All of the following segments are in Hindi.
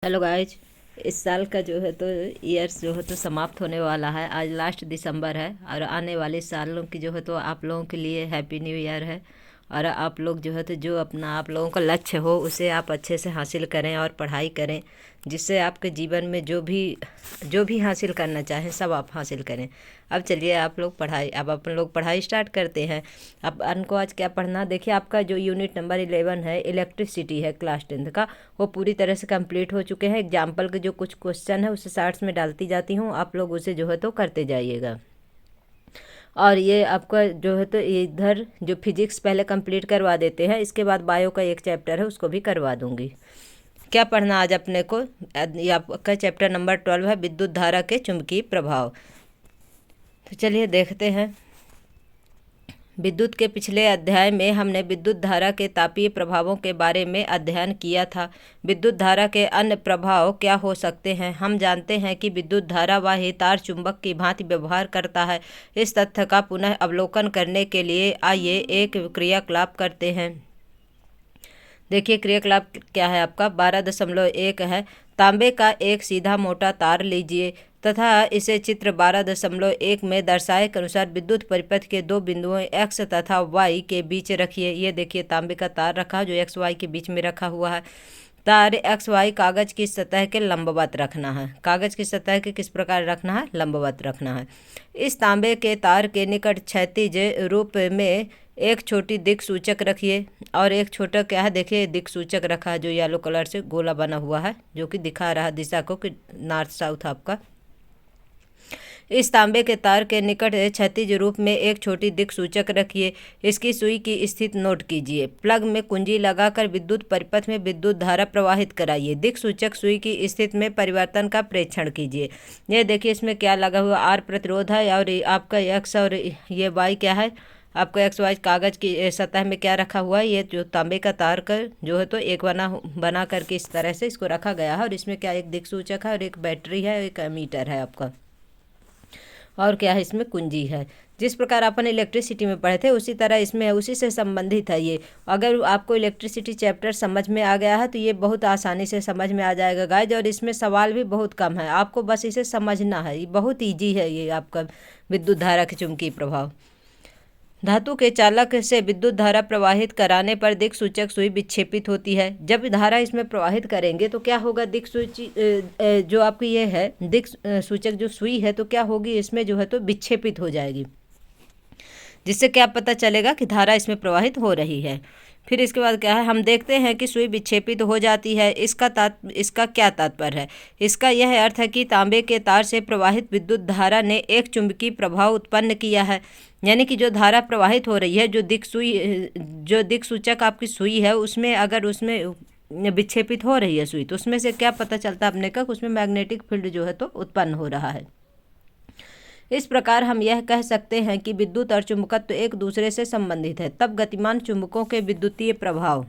Hello guys. इस साल का जो है तो ईयर्स जो है तो समाप्त होने वाला है। आज लास्ट दिसंबर है और आने वाले सालों की जो है तो आप लोगों के लिए हैप्पी न्यू ईयर है। और आप लोग जो है तो जो अपना आप लोगों का लक्ष्य हो उसे आप अच्छे से हासिल करें और पढ़ाई करें, जिससे आपके जीवन में जो भी हासिल करना चाहें सब आप हासिल करें। अब चलिए आप लोग पढ़ाई अब अपन लोग पढ़ाई स्टार्ट करते हैं। अब को आज क्या पढ़ना, देखिए आपका जो यूनिट नंबर 11 है, इलेक्ट्रिसिटी है, क्लास 10th का, वो पूरी तरह से कंप्लीट हो चुके हैं। एग्जाम्पल के जो कुछ क्वेश्चन है उसे शार्ट्स में डालती जाती हूँ, आप लोग उसे जो है तो करते जाइएगा। और ये आपका जो है तो इधर जो फिजिक्स पहले कंप्लीट करवा देते हैं, इसके बाद बायो का एक चैप्टर है उसको भी करवा दूंगी। क्या पढ़ना आज अपने को, ये आपका चैप्टर नंबर 12 है, विद्युत धारा के चुंबकीय प्रभाव। तो चलिए देखते हैं। विद्युत के पिछले अध्याय में हमने विद्युत धारा के तापीय प्रभावों के बारे में अध्ययन किया था। विद्युत धारा के अन्य प्रभाव क्या हो सकते हैं? हम जानते हैं कि विद्युत धारा वाही तार चुंबक की भांति व्यवहार करता है। इस तथ्य का पुनः अवलोकन करने के लिए आइए एक क्रियाकलाप करते हैं। देखिए क्रियाकलाप क्या है आपका, 12.1 है। तांबे का एक सीधा मोटा तार लीजिए तथा इसे चित्र 12.1 में दर्शाए के अनुसार विद्युत परिपथ के दो बिंदुओं x तथा y के बीच रखिए। ये देखिए तांबे का तार रखा जो x y के बीच में रखा हुआ है। तार एक्स वाई कागज की सतह के लंबवत रखना है। कागज की सतह के किस प्रकार रखना है? लंबवत रखना है। इस तांबे के तार के निकट क्षैतिज रूप में एक छोटी दिक् सूचक रखिए और एक छोटा क्या है, देखिए दिक् सूचक रखा है जो येलो कलर से गोला बना हुआ है, जो कि दिखा रहा है दिशा को कि नॉर्थ साउथ आपका। इस तांबे के तार के निकट क्षैतिज रूप में एक छोटी दिक् सूचक रखिए। इसकी सुई की स्थिति नोट कीजिए। प्लग में कुंजी लगाकर विद्युत परिपथ में विद्युत धारा प्रवाहित कराइए। दिक् सूचक सुई की स्थिति में परिवर्तन का प्रेक्षण कीजिए। ये देखिए इसमें क्या लगा हुआ, आर प्रतिरोध है और आपका एक्स और ये वाई क्या है आपका, एक्स वाई कागज की सतह में क्या रखा हुआ है, ये जो तांबे का तार का जो है तो एक बना करके इस तरह से इसको रखा गया है। और इसमें क्या एक दिक् सूचक है और एक बैटरी है, एक मीटर है आपका, और क्या है इसमें कुंजी है। जिस प्रकार अपन इलेक्ट्रिसिटी में पढ़े थे उसी तरह इसमें उसी से संबंधित है ये। अगर आपको इलेक्ट्रिसिटी चैप्टर समझ में आ गया है तो ये बहुत आसानी से समझ में आ जाएगा गाइज। और इसमें सवाल भी बहुत कम है, आपको बस इसे समझना है। ये बहुत ईजी है ये आपका विद्युत धारा के चुंबकीय प्रभाव। धातु के चालक से विद्युत धारा प्रवाहित कराने पर दिक् सूचक सुई विक्षेपित होती है। जब धारा इसमें प्रवाहित करेंगे तो क्या होगा, दिक् सूची जो आपकी ये है दिक् सूचक जो सुई है तो क्या होगी, इसमें जो है तो विक्षेपित हो जाएगी, जिससे क्या पता चलेगा कि धारा इसमें प्रवाहित हो रही है। फिर इसके बाद क्या है, हम देखते हैं कि सुई विक्षेपित हो जाती है। इसका क्या तात्पर्य है? इसका यह अर्थ है कि तांबे के तार से प्रवाहित विद्युत धारा ने एक चुंबकीय प्रभाव उत्पन्न किया है। यानी कि जो धारा प्रवाहित हो रही है, जो दिक् सूचक आपकी सुई है उसमें अगर उसमें विक्षेपित हो रही है सुई, तो उसमें से क्या पता चलता है अपने का, उसमें मैग्नेटिक फील्ड जो है तो उत्पन्न हो रहा है। इस प्रकार हम यह कह सकते हैं कि विद्युत और चुंबकत्व एक दूसरे से संबंधित है। तब गतिमान चुंबकों के विद्युतीय प्रभाव,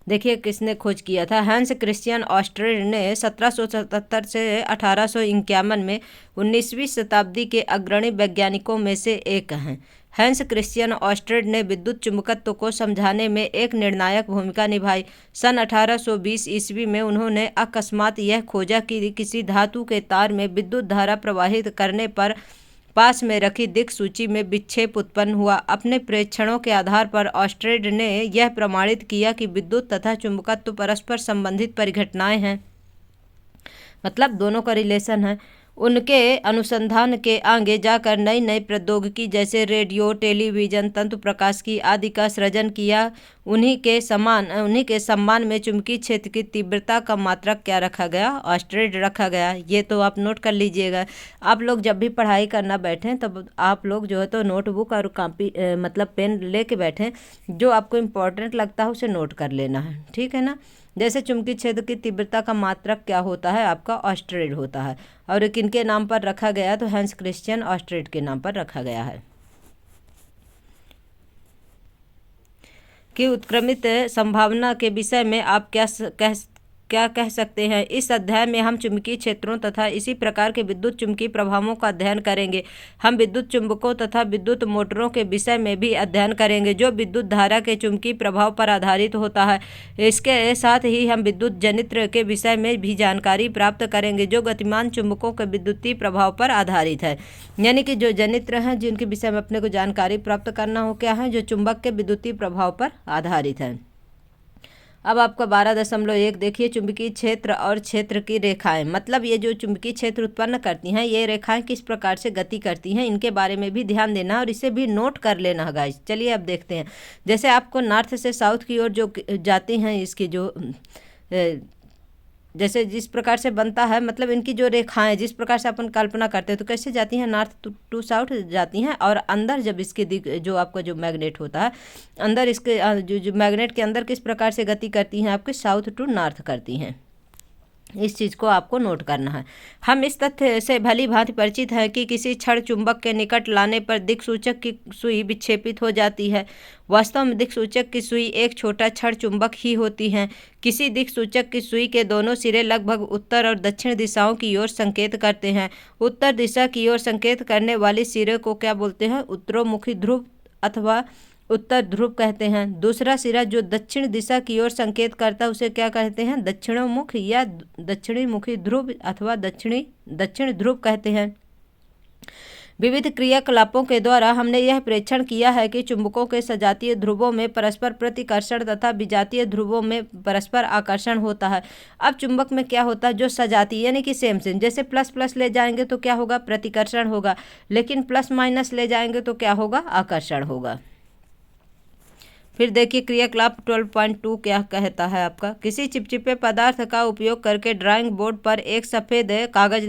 देखिए किसने खोज किया था, हैंस क्रिश्चियन ऑस्ट्रेड ने 1777 से 1851 में 19वीं शताब्दी के अग्रणी वैज्ञानिकों में से एक हैं। हैंस क्रिश्चियन ऑस्ट्रेड ने विद्युत चुंबकत्व को समझाने में एक निर्णायक भूमिका निभाई। सन 1820 ईस्वी में उन्होंने अकस्मात यह खोजा कि किसी धातु के तार में विद्युत धारा प्रवाहित करने पर पास में रखी दिक् सूची में विक्षेप उत्पन्न हुआ। अपने प्रेक्षणों के आधार पर ऑस्ट्रेड ने यह प्रमाणित किया कि विद्युत तथा चुंबकत्व परस्पर संबंधित परिघटनाएं हैं, मतलब दोनों का रिलेशन है। उनके अनुसंधान के आगे जाकर नई नई प्रौद्योगिकी जैसे रेडियो, टेलीविजन, तंतु प्रकाशिकी आदि का सृजन किया। उन्हीं के सम्मान में चुंबकीय क्षेत्र की तीव्रता का मात्रक क्या रखा गया, ऑस्ट्रेड रखा गया। ये तो आप नोट कर लीजिएगा। आप लोग जब भी पढ़ाई करना बैठें तब आप लोग जो है तो नोटबुक और कॉपी मतलब पेन लेके बैठें, जो आपको इम्पोर्टेंट लगता है उसे नोट कर लेना है, ठीक है ना। जैसे चुंबकीय क्षेत्र की तीव्रता का मात्रक क्या होता है आपका, ऑस्ट्रेड होता है। और किनके नाम पर रखा गया, तो हैंस क्रिश्चियन ऑस्ट्रेड के नाम पर रखा गया है। कि उत्क्रमित संभावना के विषय में आप क्या क्या कह सकते हैं। इस अध्याय में हम चुंबकीय क्षेत्रों तथा इसी प्रकार के विद्युत चुंबकीय प्रभावों का अध्ययन करेंगे। हम विद्युत चुंबकों तथा विद्युत मोटरों के विषय में भी अध्ययन करेंगे जो विद्युत धारा के चुंबकीय प्रभाव पर आधारित होता है। इसके साथ ही हम विद्युत जनित्र के विषय में भी जानकारी प्राप्त करेंगे जो गतिमान चुंबकों के विद्युतीय प्रभाव पर आधारित है। यानी कि जो जनित्र हैं जिनके विषय में अपने को जानकारी प्राप्त करना हो क्या है, जो चुंबक के विद्युतीय प्रभाव पर आधारित है। अब आपका 12.1 देखिए, चुंबकीय क्षेत्र और क्षेत्र की रेखाएं। मतलब ये जो चुंबकीय क्षेत्र उत्पन्न करती हैं ये रेखाएं किस प्रकार से गति करती हैं, इनके बारे में भी ध्यान देना और इसे भी नोट कर लेना है गाइस। चलिए अब देखते हैं। जैसे आपको नॉर्थ से साउथ की ओर जो जाती हैं इसकी जो जैसे जिस प्रकार से बनता है, मतलब इनकी जो रेखाएं जिस प्रकार से अपन कल्पना करते हैं तो कैसे जाती हैं, नॉर्थ टू साउथ जाती हैं। और अंदर जब इसकी जो आपका जो मैग्नेट होता है अंदर इसके जो मैग्नेट के अंदर किस प्रकार से गति करती हैं, आपके साउथ टू नॉर्थ करती हैं। इस चीज़ को आपको नोट करना है। हम इस तथ्य से भली भांति परिचित हैं कि किसी क्षण चुंबक के निकट लाने पर दिक्सूचक की सुई विक्षेपित हो जाती है। वास्तव में दिक्सूचक की सुई एक छोटा क्षण चुंबक ही होती है। किसी दिक्सूचक की सुई के दोनों सिरे लगभग उत्तर और दक्षिण दिशाओं की ओर संकेत करते हैं। उत्तर दिशा की ओर संकेत करने वाले सिरे को क्या बोलते हैं, उत्तरोन्मुखी ध्रुव अथवा उत्तर ध्रुव कहते हैं। दूसरा सिरा जो दक्षिण दिशा की ओर संकेत करता है उसे क्या कहते हैं, दक्षिणोन्मुख या दक्षिणीमुखी ध्रुव अथवा दक्षिण ध्रुव कहते हैं। विविध क्रियाकलापों के द्वारा हमने यह प्रेक्षण किया है कि चुंबकों के सजातीय ध्रुवों में परस्पर प्रतिकर्षण तथा विजातीय ध्रुवों में परस्पर आकर्षण होता है। अब चुंबक में क्या होता है, जो सजातीय यानी कि सेम जैसे प्लस प्लस ले जाएंगे तो क्या होगा, प्रतिकर्षण होगा, लेकिन प्लस माइनस ले जाएंगे तो क्या होगा, आकर्षण होगा। फिर देखिए क्रियाकलाप 12.2 क्या कहता है आपका, किसी चिपचिपे पदार्थ का उपयोग करके ड्राइंग बोर्ड पर एक सफ़ेद कागज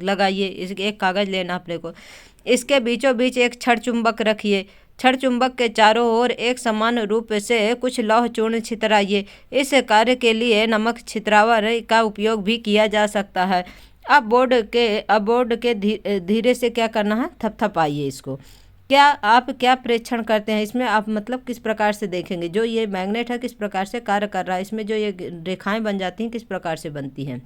लगाइए। एक कागज लेना अपने को, इसके बीचों बीच एक छड़ चुंबक रखिए। छड़ चुंबक के चारों ओर एक समान रूप से कुछ लौह चूर्ण छितराइए। इस कार्य के लिए नमक छितरावर का उपयोग भी किया जा सकता है। अब बोर्ड के धीरे से क्या करना है, थपथपाइए इसको। आप क्या प्रेक्षण करते हैं इसमें, आप मतलब किस प्रकार से देखेंगे जो ये मैग्नेट है किस प्रकार से कार्य कर रहा है, इसमें जो ये रेखाएं बन जाती हैं किस प्रकार से बनती हैं।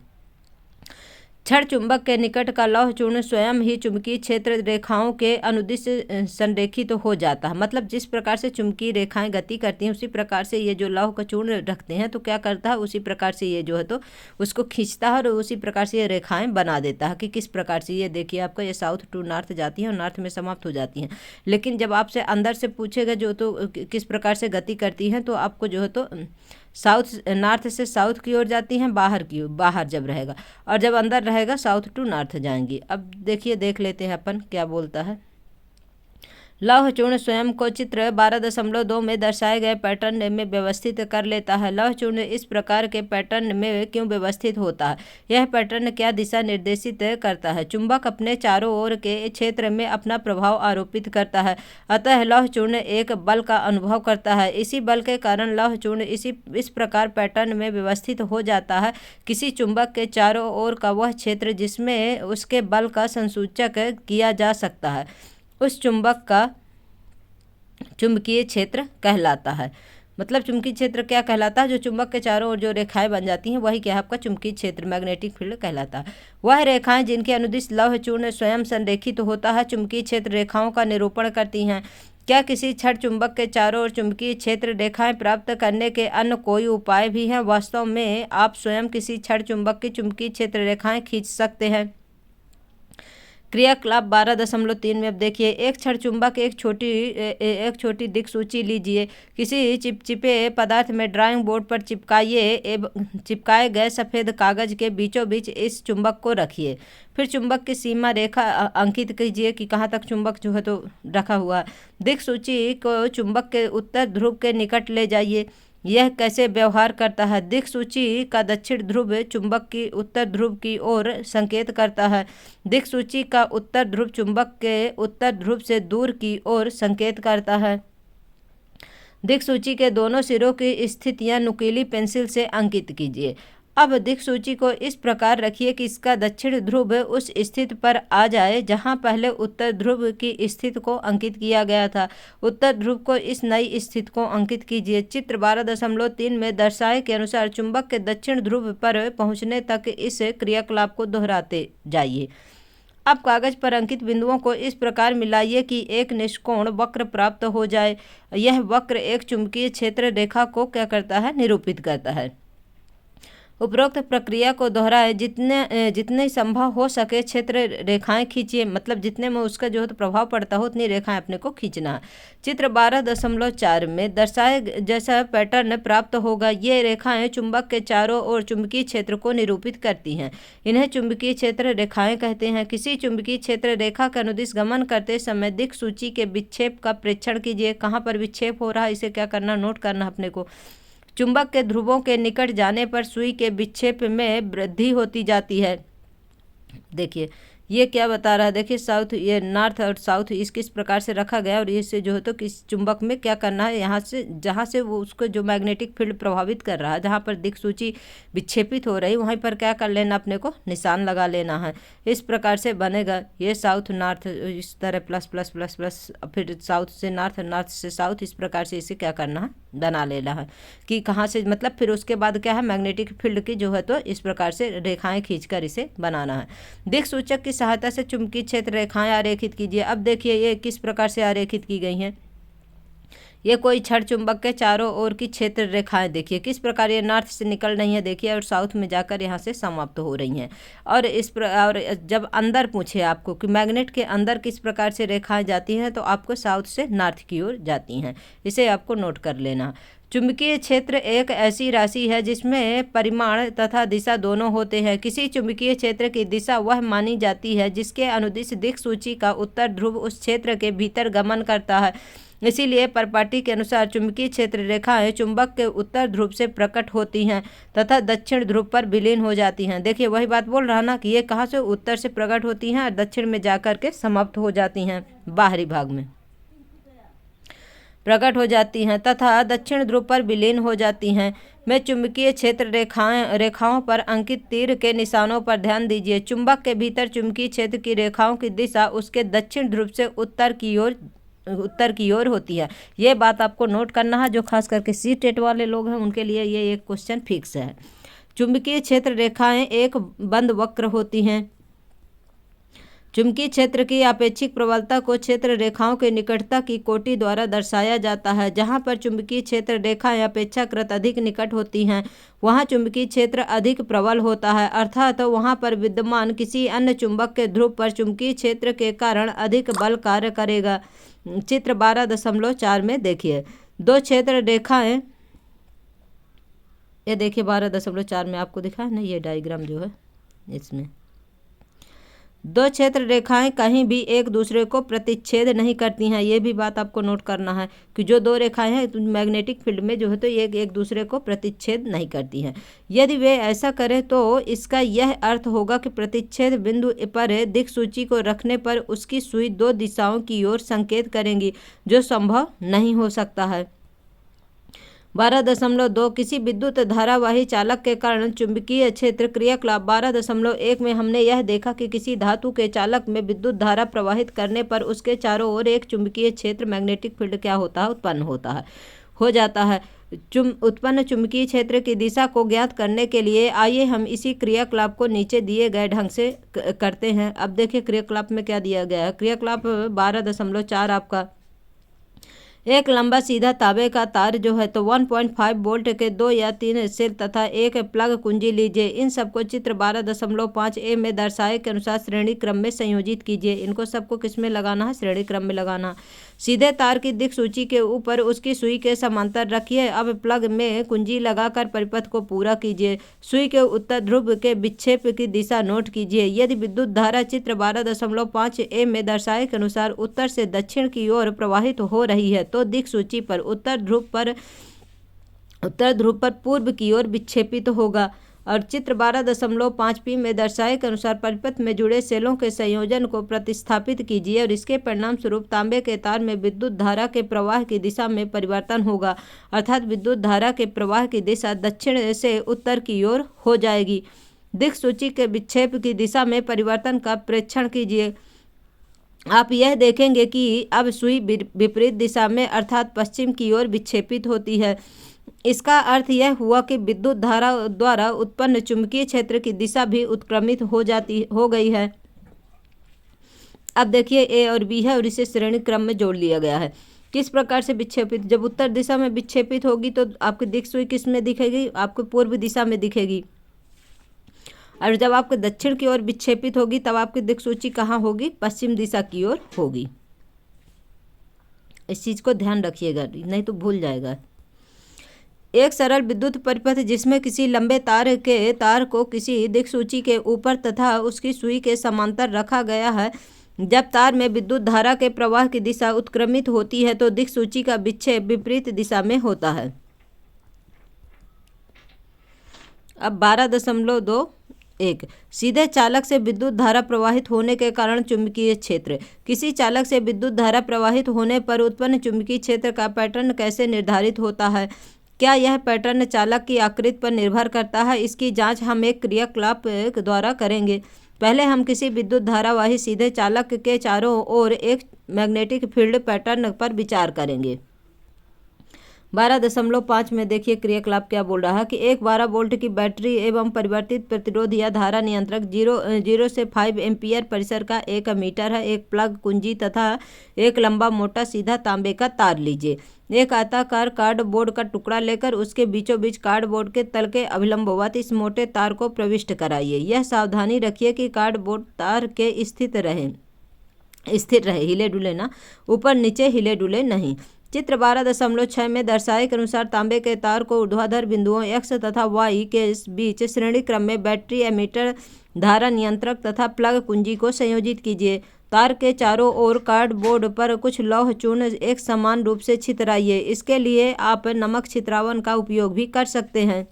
छड़ चुंबक के निकट का लौह चूर्ण स्वयं ही चुंबकीय क्षेत्र रेखाओं के अनुदिश संरेखित हो जाता है। मतलब जिस प्रकार से चुंबकीय रेखाएं गति करती हैं उसी प्रकार से ये जो लौह का चूर्ण रखते हैं तो क्या करता है, उसी प्रकार से ये जो है तो उसको खींचता है और उसी प्रकार से ये रेखाएं बना देता है कि किस प्रकार से। ये देखिए आपका ये साउथ टू नॉर्थ जाती हैं और नॉर्थ में समाप्त हो जाती हैं। लेकिन जब आपसे अंदर से पूछेगा जो तो किस प्रकार से गति करती हैं तो आपको जो है तो नॉर्थ से साउथ की ओर जाती हैं, बाहर जब रहेगा, और जब अंदर रहेगा साउथ टू नॉर्थ जाएंगी। अब देखिए देख लेते हैं अपन क्या बोलता है। लौह चूर्ण स्वयं को चित्र 12.2 में दर्शाए गए पैटर्न में व्यवस्थित कर लेता है। लौह चूर्ण इस प्रकार के पैटर्न में क्यों व्यवस्थित होता है, यह पैटर्न क्या दिशा निर्देशित करता है। चुंबक अपने चारों ओर के क्षेत्र में अपना प्रभाव आरोपित करता है, अतः लौह चूर्ण एक बल का अनुभव करता है। इसी बल के कारण लौह चूर्ण इस प्रकार पैटर्न में व्यवस्थित हो जाता है। किसी चुंबक के चारों ओर का वह क्षेत्र जिसमें उसके बल का संसूचक किया जा सकता है उस चुंबक का चुंबकीय क्षेत्र कहलाता है। मतलब चुंबकीय क्षेत्र क्या कहलाता है, जो चुंबक के चारों ओर जो रेखाएं बन जाती हैं वही क्या है आपका चुंबकीय क्षेत्र, मैग्नेटिक फील्ड कहलाता है। वह रेखाएं जिनके अनुदिश लौह चूर्ण स्वयं संरेखित होता है चुंबकीय क्षेत्र रेखाओं का निरूपण करती हैं। क्या किसी छड़ चुंबक के चारों ओर चुंबकीय क्षेत्र रेखाएं प्राप्त करने के अन्य कोई उपाय भी हैं। वास्तव में आप स्वयं किसी छड़ चुंबक की चुंबकीय क्षेत्र रेखाएं खींच सकते हैं। क्रियाकलाप 12.3 में अब देखिए, एक छड़ चुंबक एक छोटी दिक्सूची लीजिए। किसी चिपचिपे पदार्थ में ड्राइंग बोर्ड पर चिपकाए गए सफ़ेद कागज के बीचों बीच इस चुंबक को रखिए। फिर चुंबक की सीमा रेखा अंकित कीजिए कि कहाँ तक चुंबक जो है तो रखा हुआ है। दिक्सूची को चुंबक के उत्तर ध्रुव के निकट ले जाइए। यह कैसे व्यवहार करता है, दिक्सूची का दक्षिण ध्रुव चुंबक की उत्तर ध्रुव की ओर संकेत करता है। दिक्सूची का उत्तर ध्रुव चुंबक के उत्तर ध्रुव से दूर की ओर संकेत करता है। दिक्सूची के दोनों सिरों की स्थितियां नुकीली पेंसिल से अंकित कीजिए। अब दिक्सूची को इस प्रकार रखिए कि इसका दक्षिण ध्रुव उस स्थिति पर आ जाए जहां पहले उत्तर ध्रुव की स्थिति को अंकित किया गया था। उत्तर ध्रुव को इस नई स्थिति को अंकित कीजिए। चित्र 12.3 में दर्शाए के अनुसार चुंबक के दक्षिण ध्रुव पर पहुंचने तक इस क्रियाकलाप को दोहराते जाइए। अब कागज पर अंकित बिंदुओं को इस प्रकार मिलाइए कि एक निष्कोण वक्र प्राप्त हो जाए। यह वक्र एक चुंबकीय क्षेत्र रेखा को क्या करता है, निरूपित करता है। उपरोक्त प्रक्रिया को दोहराएं, जितने संभव हो सके क्षेत्र रेखाएं खींचिए, मतलब जितने में उसका जो है तो प्रभाव पड़ता हो उतनी रेखाएं अपने को खींचना है। चित्र 12.4 में दर्शाए जैसा पैटर्न प्राप्त होगा। ये रेखाएं चुंबक के चारों ओर चुंबकीय क्षेत्र को निरूपित करती हैं। इन्हें चुंबकीय क्षेत्र रेखाएं कहते हैं। किसी चुंबकीय क्षेत्र रेखा के अनुदिश गमन करते समय दिक्सूची के विक्षेप का प्रेक्षण कीजिए। कहाँ पर विक्षेप हो रहा है इसे क्या करना, नोट करना अपने को। चुंबक के ध्रुवों के निकट जाने पर सुई के विक्षेप में वृद्धि होती जाती है। देखिए ये क्या बता रहा है, देखिए साउथ, ये नॉर्थ और साउथ ईस्ट किस प्रकार से रखा गया और इससे जो है तो किस चुंबक में क्या करना है, यहाँ से जहाँ से वो उसको जो मैग्नेटिक फील्ड प्रभावित कर रहा है, जहाँ पर दिक्सूची विक्षेपित हो रही वहीं पर क्या कर लेना, अपने को निशान लगा लेना है। इस प्रकार से बनेगा ये साउथ नॉर्थ, इस तरह प्लस प्लस प्लस प्लस, फिर साउथ से नॉर्थ, नॉर्थ से साउथ, इस प्रकार से इसे क्या करना है, बना लेना है कि कहाँ से, मतलब फिर उसके बाद क्या है, मैग्नेटिक फील्ड की जो है तो इस प्रकार से रेखाएं खींचकर इसे बनाना है। दिक्सूचक की सहायता से चुंबकीय क्षेत्र रेखाएं आरेखित कीजिए। अब देखिए ये किस प्रकार से आरेखित की गई हैं। ये कोई छड़ चुंबक के चारों ओर की क्षेत्र रेखाएं देखिए किस प्रकार ये नॉर्थ से निकल रही हैं, देखिए, और साउथ में जाकर यहाँ से समाप्त हो रही हैं। और और जब अंदर पूछे आपको कि मैग्नेट के अंदर किस प्रकार से रेखाएं जाती हैं, तो आपको साउथ से नॉर्थ की ओर जाती हैं। इसे आपको नोट कर लेना। चुंबकीय क्षेत्र एक ऐसी राशि है जिसमें परिमाण तथा दिशा दोनों होते हैं। किसी चुंबकीय क्षेत्र की दिशा वह मानी जाती है जिसके अनुदिश दिक्सूची का उत्तर ध्रुव उस क्षेत्र के भीतर गमन करता है। इसीलिए परपाटी के अनुसार चुंबकीय क्षेत्र रेखाएं चुंबक के उत्तर ध्रुव से प्रकट होती हैं तथा दक्षिण ध्रुव पर विलीन हो जाती हैं। देखिए वही बात बोल रहा ना कि ये कहाँ से, उत्तर से प्रकट होती हैं और दक्षिण में जाकर के समाप्त हो जाती हैं, बाहरी भाग में प्रकट हो जाती हैं तथा दक्षिण ध्रुव पर विलीन हो जाती हैं। में चुंबकीय क्षेत्र रेखाओं पर अंकित तीर के निशानों पर ध्यान दीजिए। चुंबक के भीतर चुंबकीय क्षेत्र की रेखाओं की दिशा उसके दक्षिण ध्रुव से उत्तर की ओर होती है। ये बात आपको नोट करना है। जो खास करके सी टेट वाले लोग हैं उनके लिए ये एक क्वेश्चन फिक्स है। चुंबकीय क्षेत्र रेखाएं एक बंद वक्र होती हैं। चुंबकीय क्षेत्र की आपेक्षिक प्रबलता को क्षेत्र रेखाओं के निकटता की कोटि द्वारा दर्शाया जाता है। जहां पर चुंबकीय क्षेत्र रेखाएं अपेक्षाकृत अधिक निकट होती हैं वहां चुंबकीय क्षेत्र अधिक प्रबल होता है, अर्थात वहां पर विद्यमान किसी अन्य चुंबक के ध्रुव पर चुंबकीय क्षेत्र के कारण अधिक बल कार्य करेगा। चित्र 12.4 में देखिए दो क्षेत्र रेखाएं, ये देखिए 12.4 में आपको दिखा है ना, ये डायग्राम जो है इसमें दो क्षेत्र रेखाएं कहीं भी एक दूसरे को प्रतिच्छेद नहीं करती हैं। ये भी बात आपको नोट करना है कि जो दो रेखाएं हैं मैग्नेटिक फील्ड में जो है तो ये एक दूसरे को प्रतिच्छेद नहीं करती हैं। यदि वे ऐसा करें तो इसका यह अर्थ होगा कि प्रतिच्छेद बिंदु पर दिक्सूची को रखने पर उसकी सुई दो दिशाओं की ओर संकेत करेंगी, जो संभव नहीं हो सकता है। 12.2 किसी विद्युत धारावाही चालक के कारण चुंबकीय क्षेत्र क्रियाकलाप। 12.1 में हमने यह देखा कि किसी धातु के चालक में विद्युत धारा प्रवाहित करने पर उसके चारों ओर एक चुंबकीय क्षेत्र मैग्नेटिक फील्ड क्या होता है, उत्पन्न हो जाता है। उत्पन्न चुंबकीय क्षेत्र की दिशा को ज्ञात करने के लिए आइए हम इसी क्रियाकलाप को नीचे दिए गए ढंग से करते हैं। अब देखिए क्रियाकलाप में क्या दिया गया है। क्रियाकलाप 12.4 आपका एक लंबा सीधा तांबे का तार जो है तो 1.5 वोल्ट के 2 या 3 सेल तथा एक प्लग कुंजी लीजिए। इन सबको चित्र 12.5 ए में दर्शाए के अनुसार श्रेणी क्रम में संयोजित कीजिए। इनको सबको किस में लगाना है, श्रेणी क्रम में लगाना। सीधे तार की दिक्सूची के ऊपर उसकी सुई के समांतर रखिए। अब प्लग में कुंजी लगाकर परिपथ को पूरा कीजिए। सुई के उत्तर ध्रुव के विक्षेप की दिशा नोट कीजिए। यदि विद्युत धारा चित्र 12.5 ए में दर्शाए के अनुसार उत्तर से दक्षिण की ओर प्रवाहित हो रही है तो दिक्सूची पर उत्तर ध्रुव पर पूर्व की ओर विक्षेपित होगा। और चित्र 12.5p में दर्शाए के अनुसार परिपथ में जुड़े सेलों के संयोजन को प्रतिस्थापित कीजिए और इसके परिणाम स्वरूप तांबे के तार में विद्युत धारा के प्रवाह की दिशा में परिवर्तन होगा, अर्थात विद्युत धारा के प्रवाह की दिशा दक्षिण से उत्तर की ओर हो जाएगी। दिक्सूची के विक्षेप की दिशा में परिवर्तन का प्रेक्षण कीजिए। आप यह देखेंगे कि अब सुई विपरीत दिशा में अर्थात पश्चिम की ओर विक्षेपित होती है। इसका अर्थ यह हुआ कि विद्युत धारा द्वारा उत्पन्न चुंबकीय क्षेत्र की दिशा भी उत्क्रमित हो गई है। अब देखिए ए और बी है और इसे श्रेणी क्रम में जोड़ लिया गया है। किस प्रकार से विक्षेपित, जब उत्तर दिशा में विक्षेपित होगी तो आपकी दिक्सूई किस में दिखेगी, आपको पूर्व दिशा में दिखेगी, और जब आपके दक्षिण की ओर विक्षेपित होगी तब आपकी दिक्सूची कहाँ होगी, पश्चिम दिशा की ओर होगी। इस चीज को ध्यान रखिएगा, नहीं तो भूल जाएगा। एक सरल विद्युत परिपथ जिसमें किसी लंबे तार को किसी दिक्सूची के ऊपर तथा उसकी सुई के समांतर रखा गया है। जब तार में विद्युत धारा के प्रवाह की दिशा उत्क्रमित होती है तो दिक्सूची का विक्षेप विपरीत दिशा में होता है। अब 12.2.1 सीधे चालक से विद्युत धारा प्रवाहित होने के कारण चुंबकीय क्षेत्र। किसी चालक से विद्युत धारा प्रवाहित होने पर उत्पन्न चुंबकीय क्षेत्र का पैटर्न कैसे निर्धारित होता है? क्या यह पैटर्न चालक की आकृति पर निर्भर करता है? इसकी जांच हम एक क्रियाकलाप द्वारा करेंगे। पहले हम किसी विद्युत धारावाही सीधे चालक के चारों ओर एक मैग्नेटिक फील्ड पैटर्न पर विचार करेंगे। 12.5 में देखिए क्रियाकलाप क्या बोल रहा है कि एक 12 वोल्ट की बैटरी एवं परिवर्तित प्रतिरोध या धारा नियंत्रक 0 से 5 एम्पियर परिसर का एक मीटर है। एक प्लग कुंजी तथा एक लंबा मोटा सीधा तांबे का तार लीजिए। एक आयताकार कार्डबोर्ड का टुकड़ा लेकर उसके बीचों बीच कार्डबोर्ड के तल के अभिलंबवत इस मोटे तार को प्रविष्ट कराइए। यह सावधानी रखिए कि कार्डबोर्ड तार के स्थिर रहे, हिले डुले ना, ऊपर नीचे हिले डुले नहीं। चित्र 12.6 में दर्शाए के अनुसार तांबे के तार को ऊर्ध्वाधर बिंदुओं x तथा y के बीच श्रेणी क्रम में बैटरी एमीटर, धारा नियंत्रक तथा प्लग कुंजी को संयोजित कीजिए। तार के चारों ओर कार्डबोर्ड पर कुछ लौह चूर्ण एक समान रूप से छितराइए। इसके लिए आप नमक छितरावन का उपयोग भी कर सकते हैं।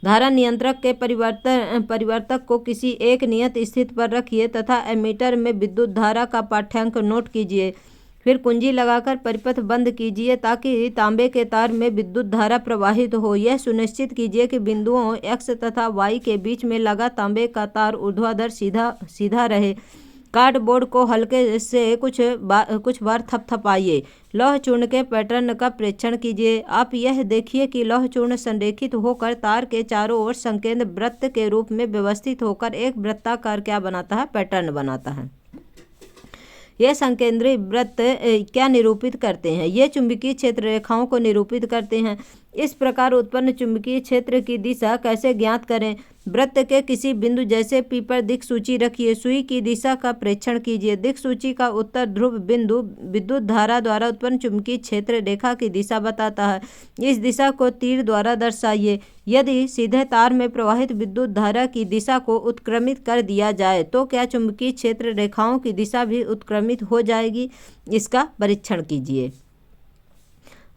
धारा नियंत्रक के परिवर्तक को किसी एक नियत स्थिति पर रखिए तथा एमीटर में विद्युत धारा का पाठ्यांक नोट कीजिए। फिर कुंजी लगाकर परिपथ बंद कीजिए ताकि तांबे के तार में विद्युत धारा प्रवाहित हो। यह सुनिश्चित कीजिए कि बिंदुओं x तथा y के बीच में लगा तांबे का तार ऊर्ध्वाधर सीधा रहे। कार्डबोर्ड को हल्के से कुछ बार थपथपाइए। लौह चूर्ण के पैटर्न का प्रेक्षण कीजिए। आप यह देखिए कि लौह चूर्ण संरेखित होकर तार के चारों ओर संकेंद्र वृत्त के रूप में व्यवस्थित होकर एक वृत्ताकार क्या बनाता है, पैटर्न बनाता है। यह संकेंद्रीय वृत्त क्या निरूपित करते हैं? ये चुंबकीय क्षेत्र रेखाओं को निरूपित करते हैं। इस प्रकार उत्पन्न चुंबकीय क्षेत्र की दिशा कैसे ज्ञात करें? वृत्त के किसी बिंदु जैसे P पर दिक्सूची रखिए। सुई की दिशा का प्रेक्षण कीजिए। दिक्सूची का उत्तर ध्रुव बिंदु विद्युत धारा द्वारा उत्पन्न चुंबकीय क्षेत्र रेखा की दिशा बताता है। इस दिशा को तीर द्वारा दर्शाइए। यदि सीधे तार में प्रवाहित विद्युत धारा की दिशा को उत्क्रमित कर दिया जाए तो क्या चुंबकीय क्षेत्र रेखाओं की दिशा भी उत्क्रमित हो जाएगी? इसका परीक्षण कीजिए।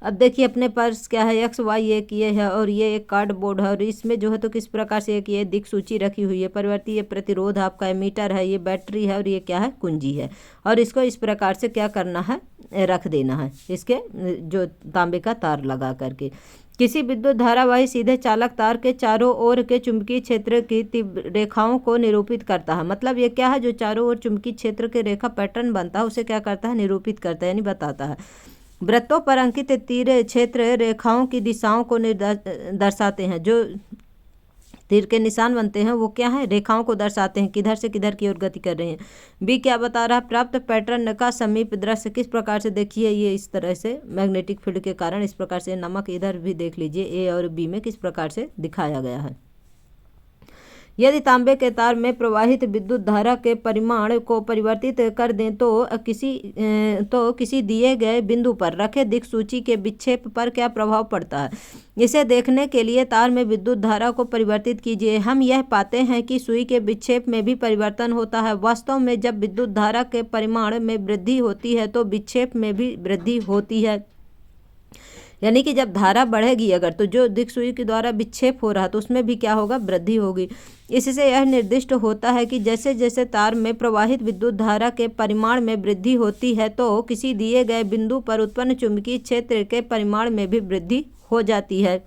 अब देखिए अपने पास क्या है, एक्स वाई एक ये है और ये एक कार्डबोर्ड है और इसमें जो है तो किस प्रकार से एक ये दिक्सूची रखी हुई है। परिवर्ती प्रतिरोध आपका एमीटर है, ये बैटरी है और ये क्या है, कुंजी है। और इसको इस प्रकार से क्या करना है, रख देना है इसके जो तांबे का तार लगा करके। किसी विद्युत धारावाही सीधे चालक तार के चारों ओर के चुंबकीय क्षेत्र की रेखाओं को निरूपित करता है। मतलब ये क्या है, जो चारों ओर चुंबकीय क्षेत्र के रेखा पैटर्न बनता है उसे क्या करता है, निरूपित करता है यानी बताता है। वृत्तों पर अंकित तीर क्षेत्र रेखाओं की दिशाओं को दर्शाते हैं। जो तीर के निशान बनते हैं वो क्या है, रेखाओं को दर्शाते हैं, किधर से किधर की ओर गति कर रहे हैं। बी क्या बता रहा है, प्राप्त पैटर्न का समीप दृश्य किस प्रकार से, देखिए ये इस तरह से मैग्नेटिक फील्ड के कारण इस प्रकार से, नमक इधर भी देख लीजिए ए और बी में किस प्रकार से दिखाया गया है। यदि तांबे के तार में प्रवाहित विद्युत धारा के परिमाण को परिवर्तित कर दें तो किसी दिए गए बिंदु पर रखे दिक्सूची के विक्षेप पर क्या प्रभाव पड़ता है, इसे देखने के लिए तार में विद्युत धारा को परिवर्तित कीजिए। हम यह पाते हैं कि सुई के विक्षेप में भी परिवर्तन होता है। वास्तव में जब विद्युत धारा के परिमाण में वृद्धि होती है तो विक्षेप में भी वृद्धि होती है। यानी कि जब धारा बढ़ेगी अगर, तो जो दिक्सूची के द्वारा विक्षेप हो रहा तो उसमें भी क्या होगा, वृद्धि होगी। इससे यह निर्दिष्ट होता है कि जैसे जैसे तार में प्रवाहित विद्युत धारा के परिमाण में वृद्धि होती है तो किसी दिए गए बिंदु पर उत्पन्न चुंबकीय क्षेत्र के परिमाण में भी वृद्धि हो जाती है।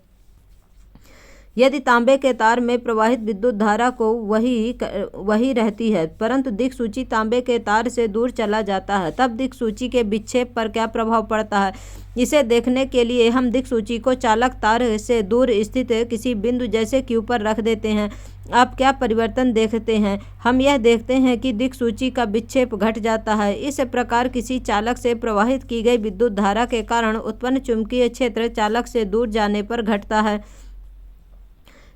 यदि तांबे के तार में प्रवाहित विद्युत धारा को वही रहती है, परंतु दिक्सूची तांबे के तार से दूर चला जाता है, तब दिक्सूची के विक्षेप पर क्या प्रभाव पड़ता है, इसे देखने के लिए हम दिक्सूची को चालक तार से दूर स्थित किसी बिंदु जैसे Q पर रख देते हैं। आप क्या परिवर्तन देखते हैं? हम यह देखते हैं कि दिक्सूची का विक्षेप घट जाता है। इस प्रकार किसी चालक से प्रवाहित की गई विद्युत धारा के कारण उत्पन्न चुंबकीय क्षेत्र चालक से दूर जाने पर घटता है।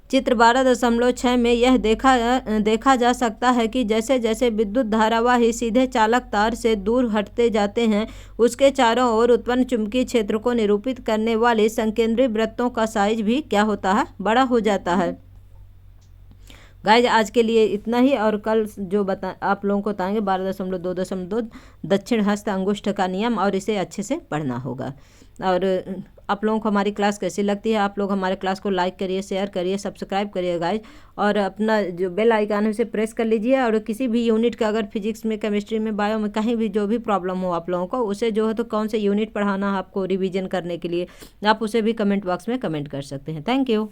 चित्र 12.6 में यह देखा जा सकता है कि जैसे जैसे विद्युत धारावाही सीधे चालक तार से दूर हटते जाते हैं, उसके चारों ओर उत्पन्न चुंबकीय क्षेत्र को निरूपित करने वाले संकेंद्रीय वृत्तों का साइज भी क्या होता है, बड़ा हो जाता है। गाइज आज के लिए इतना ही, और कल जो आप लोगों को बताएंगे 12.2.2 दक्षिण हस्त अंगुष्ठ का नियम, और इसे अच्छे से पढ़ना होगा। और आप लोगों को हमारी क्लास कैसी लगती है, आप लोग हमारे क्लास को लाइक करिए, शेयर करिए, सब्सक्राइब करिए गाइज, और अपना जो बेल आइकन है उसे प्रेस कर लीजिए। और किसी भी यूनिट का अगर फिजिक्स में, केमिस्ट्री में, बायो में कहीं भी जो भी प्रॉब्लम हो आप लोगों को, उसे जो है तो कौन से यूनिट पढ़ाना है आपको रिवीजन करने के लिए, आप उसे भी कमेंट बॉक्स में कमेंट कर सकते हैं। Thank you.